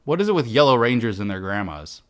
What is it with yellow rangers and their grandmas?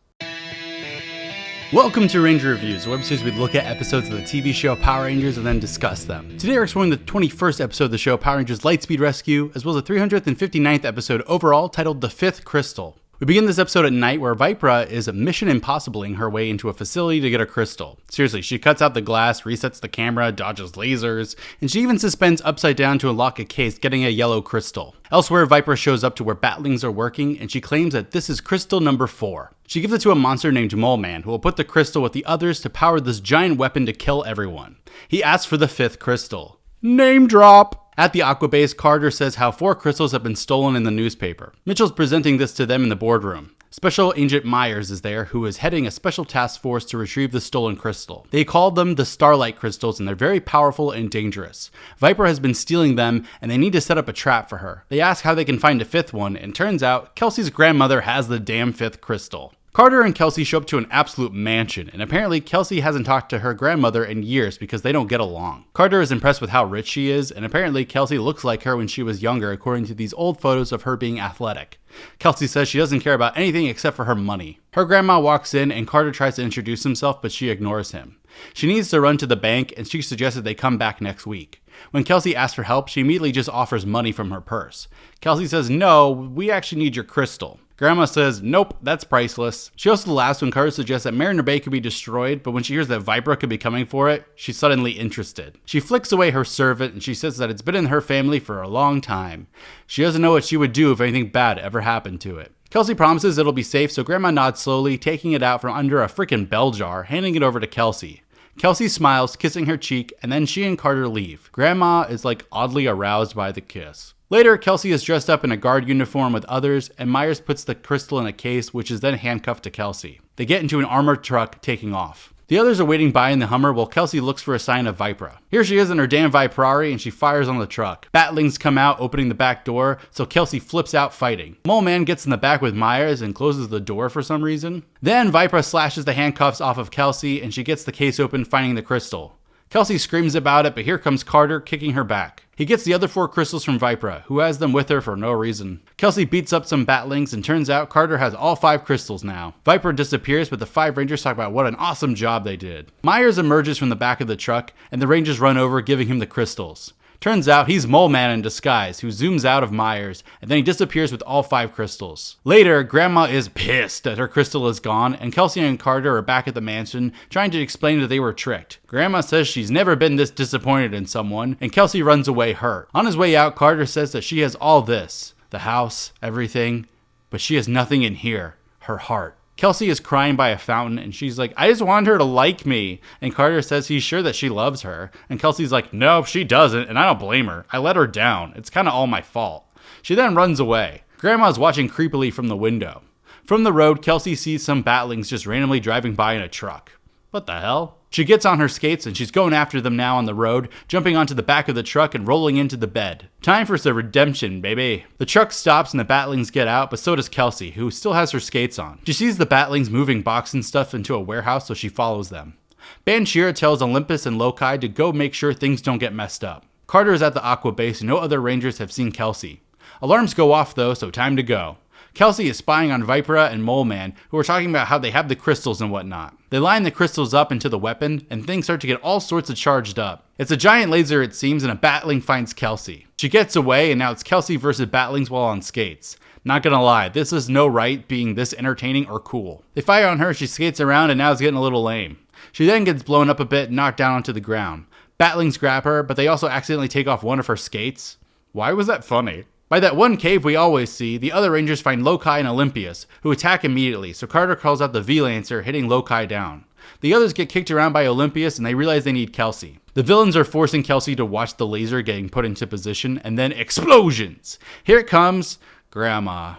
Welcome to Ranger Reviews, a website where we look at episodes of the TV show Power Rangers and then discuss them. Today we're exploring the 21st episode of the show Power Rangers Lightspeed Rescue, as well as the 359th episode overall titled The Fifth Crystal. We begin this episode at night where Vipra is mission impossibling her way into a facility to get a crystal. Seriously, she cuts out the glass, resets the camera, dodges lasers, and she even suspends upside down to unlock a case, getting a yellow crystal. Elsewhere, Vipra shows up to where batlings are working, and she claims that this is crystal number 4. She gives it to a monster named Mole Man, who will put the crystal with the others to power this giant weapon to kill everyone. He asks for the 5th crystal. Name drop! At the Aqua Base, Carter says how 4 crystals have been stolen in the newspaper. Mitchell's presenting this to them in the boardroom. Special Agent Myers is there, who is heading a special task force to retrieve the stolen crystal. They call them the Starlight Crystals, and they're very powerful and dangerous. Viper has been stealing them, and they need to set up a trap for her. They ask how they can find a 5th one, and turns out Kelsey's grandmother has the damn 5th crystal. Carter and Kelsey show up to an absolute mansion, and apparently Kelsey hasn't talked to her grandmother in years because they don't get along. Carter is impressed with how rich she is, and apparently Kelsey looks like her when she was younger according to these old photos of her being athletic. Kelsey says she doesn't care about anything except for her money. Her grandma walks in and Carter tries to introduce himself, but she ignores him. She needs to run to the bank, and she suggests that they come back next week. When Kelsey asks for help, she immediately just offers money from her purse. Kelsey says, "No, we actually need your crystal." Grandma says, "Nope, that's priceless." She also laughs when Carter suggests that Mariner Bay could be destroyed, but when she hears that Vipra could be coming for it, she's suddenly interested. She flicks away her servant, and she says that it's been in her family for a long time. She doesn't know what she would do if anything bad ever happened to it. Kelsey promises it'll be safe, so Grandma nods slowly, taking it out from under a freaking bell jar, handing it over to Kelsey. Kelsey smiles, kissing her cheek, and then she and Carter leave. Grandma is oddly aroused by the kiss. Later, Kelsey is dressed up in a guard uniform with others, and Myers puts the crystal in a case, which is then handcuffed to Kelsey. They get into an armored truck, taking off. The others are waiting by in the Hummer while Kelsey looks for a sign of Vipra. Here she is in her damn Viprari, and she fires on the truck. Batlings come out, opening the back door, so Kelsey flips out fighting. Mole Man gets in the back with Myers and closes the door for some reason. Then Vipra slashes the handcuffs off of Kelsey, and she gets the case open, finding the crystal. Kelsey screams about it, but here comes Carter, kicking her back. He gets the other 4 crystals from Vipra, who has them with her for no reason. Kelsey beats up some batlings, and turns out Carter has all 5 crystals now. Vipra disappears, but the 5 Rangers talk about what an awesome job they did. Myers emerges from the back of the truck, and the Rangers run over, giving him the crystals. Turns out he's Mole Man in disguise, who zooms out of Myers, and then he disappears with all 5 crystals. Later, Grandma is pissed that her crystal is gone, and Kelsey and Carter are back at the mansion, trying to explain that they were tricked. Grandma says she's never been this disappointed in someone, and Kelsey runs away hurt. On his way out, Carter says that she has all this, the house, everything, but she has nothing in here, her heart. Kelsey is crying by a fountain, and she's like, "I just want her to like me." And Carter says he's sure that she loves her. And Kelsey's like, "No, she doesn't, and I don't blame her. I let her down. It's kind of all my fault." She then runs away. Grandma's watching creepily from the window. From the road, Kelsey sees some batlings just randomly driving by in a truck. What the hell? She gets on her skates, and she's going after them now on the road, jumping onto the back of the truck and rolling into the bed. Time for some redemption, baby. The truck stops and the batlings get out, but so does Kelsey, who still has her skates on. She sees the batlings moving box and stuff into a warehouse, so she follows them. Banshira tells Olympus and Lokai to go make sure things don't get messed up. Carter is at the Aqua Base, and no other Rangers have seen Kelsey. Alarms go off though, so time to go. Kelsey is spying on Vipra and Mole Man, who are talking about how they have the crystals and whatnot. They line the crystals up into the weapon, and things start to get all sorts of charged up. It's a giant laser, it seems, and a batling finds Kelsey. She gets away, and now it's Kelsey versus batlings while on skates. Not gonna lie, this is no right being this entertaining or cool. They fire on her, she skates around, and now it's getting a little lame. She then gets blown up a bit and knocked down onto the ground. Batlings grab her, but they also accidentally take off one of her skates. Why was that funny? By that one cave we always see, the other Rangers find Lokai and Olympius, who attack immediately, so Carter calls out the V-Lancer, hitting Lokai down. The others get kicked around by Olympius, and they realize they need Kelsey. The villains are forcing Kelsey to watch the laser getting put into position, and then explosions! Here it comes, Grandma.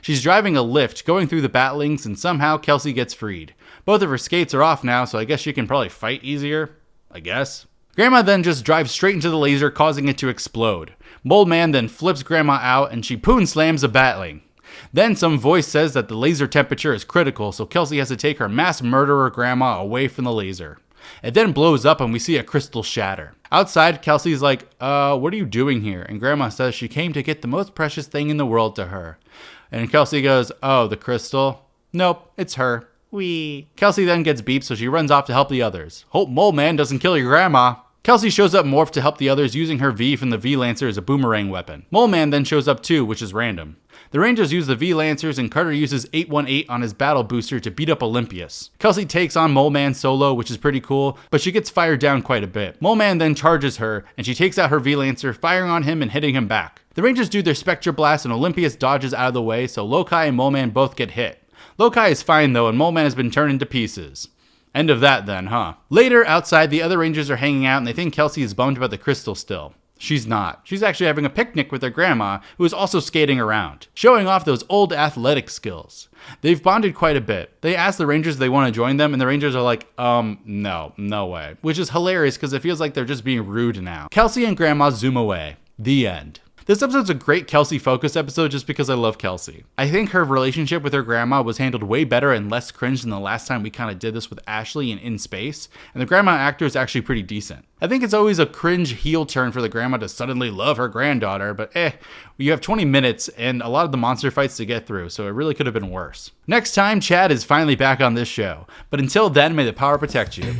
She's driving a lift, going through the batlings, and somehow Kelsey gets freed. Both of her skates are off now, so I guess she can probably fight easier, I guess. Grandma then just drives straight into the laser, causing it to explode. Mole Man then flips Grandma out, and she poon slams a batling. Then some voice says that the laser temperature is critical, so Kelsey has to take her mass murderer grandma away from the laser. It then blows up and we see a crystal shatter. Outside, Kelsey's like, what are you doing here? And Grandma says she came to get the most precious thing in the world to her. And Kelsey goes, oh, the crystal? Nope, it's her. Wee. Kelsey then gets beeped, so she runs off to help the others. Hope Mole Man doesn't kill your grandma. Kelsey shows up morphed to help the others using her V from the V-Lancer as a boomerang weapon. Mole Man then shows up too, which is random. The Rangers use the V-Lancers and Carter uses 818 on his battle booster to beat up Olympius. Kelsey takes on Mole Man solo, which is pretty cool, but she gets fired down quite a bit. Mole Man then charges her, and she takes out her V-Lancer, firing on him and hitting him back. The Rangers do their Spectre Blast and Olympius dodges out of the way, so Lokai and Mole Man both get hit. Lokai is fine though, and Mole Man has been turned into pieces. End of that then, huh? Later, outside, the other Rangers are hanging out and they think Kelsey is bummed about the crystal still. She's not. She's actually having a picnic with her grandma, who is also skating around, showing off those old athletic skills. They've bonded quite a bit. They ask the Rangers if they want to join them, and the Rangers are like, no way. Which is hilarious because it feels like they're just being rude now. Kelsey and grandma zoom away. The end. This episode's a great Kelsey-focused episode just because I love Kelsey. I think her relationship with her grandma was handled way better and less cringe than the last time we kind of did this with Ashley and In Space, and the grandma actor is actually pretty decent. I think it's always a cringe heel turn for the grandma to suddenly love her granddaughter, but you have 20 minutes and a lot of the monster fights to get through, so it really could have been worse. Next time, Chad is finally back on this show, but until then, may the power protect you.